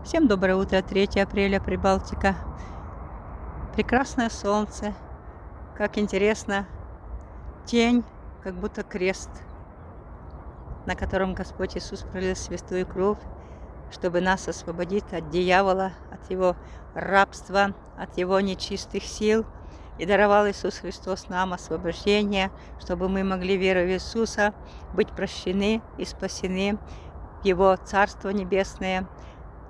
Всем доброе утро, 3 апреля, Прибалтика. Прекрасное солнце, как интересно, тень, как будто крест, на котором Господь Иисус пролил святую кровь, чтобы нас освободить от дьявола, от его рабства, от его нечистых сил. И даровал Иисус Христос нам освобождение, чтобы мы могли, верой в Иисуса, быть прощены и спасены в Его Царство Небесное.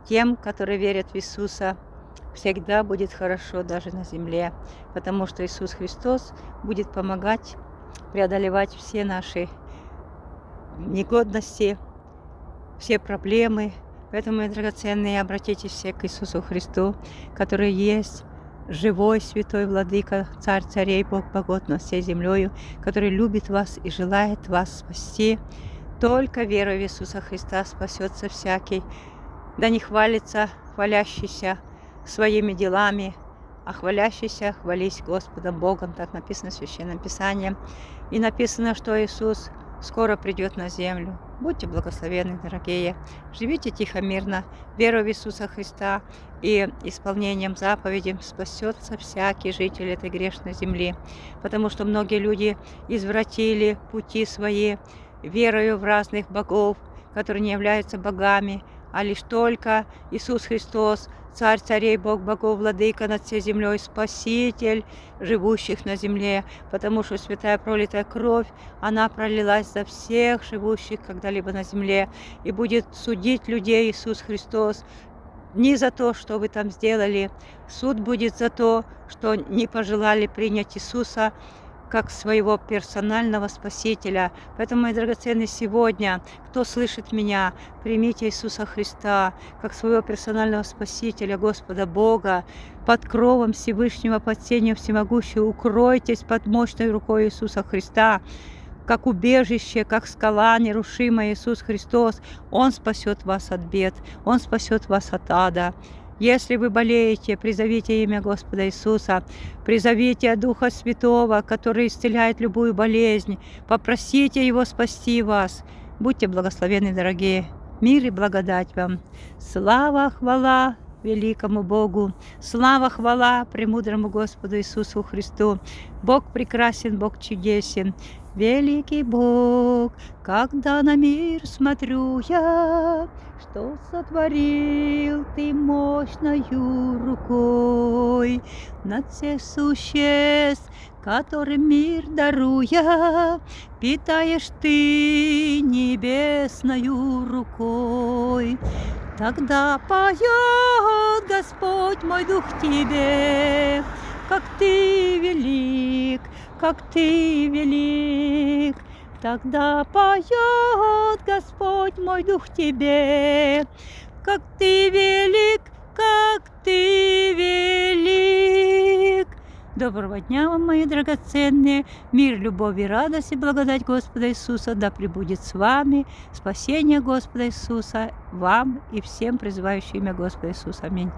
Тем, которые верят в Иисуса, всегда будет хорошо даже на земле, потому что Иисус Христос будет помогать преодолевать все наши негодности, все проблемы. Поэтому, мои драгоценные, обратитесь все к Иисусу Христу, который есть живой, святой Владыка, Царь царей, Бог богов над всей землею, который любит вас и желает вас спасти. Только верой в Иисуса Христа спасется всякий. Да не хвалится хвалящийся своими делами, а хвалящийся хвались Господом Богом. Так написано в Священном Писании. И написано, что Иисус скоро придет на землю. Будьте благословенны, дорогие. Живите тихо, мирно, верой в Иисуса Христа, и исполнением заповедей спасется всякий житель этой грешной земли. Потому что многие люди извратили пути свои верою в разных богов, которые не являются богами, а лишь только Иисус Христос, Царь царей, Бог богов, Владыка над всей землей, Спаситель живущих на земле, потому что святая пролитая кровь, она пролилась за всех живущих когда-либо на земле, и будет судить людей Иисус Христос не за то, что вы там сделали, суд будет за то, что не пожелали принять Иисуса как своего персонального Спасителя. Поэтому, мои драгоценные, сегодня, кто слышит меня, примите Иисуса Христа как своего персонального Спасителя, Господа Бога. Под кровом Всевышнего, под сенью Всемогущего укройтесь под мощной рукой Иисуса Христа, как убежище, как скала нерушимая Иисус Христос. Он спасет вас от бед, Он спасет вас от ада. Если вы болеете, призовите имя Господа Иисуса, призовите Духа Святого, который исцеляет любую болезнь, попросите Его спасти вас. Будьте благословенны, дорогие. Мир и благодать вам. Слава, хвала великому Богу. Слава, хвала премудрому Господу Иисусу Христу. Бог прекрасен, Бог чудесен. Великий Бог, когда на мир смотрю я, что сотворил ты мощною рукой над всех существ, которым мир даруя, питаешь ты небесною рукой. Тогда поет Господь мой дух тебе, как ты велик, как ты велик. Тогда поет Господь мой дух тебе, как ты велик, как ты велик. Доброго дня вам, мои драгоценные. Мир, любовь и радость и благодать Господа Иисуса да пребудет с вами. Спасение Господа Иисуса вам и всем призывающим имя Господа Иисуса. Аминь.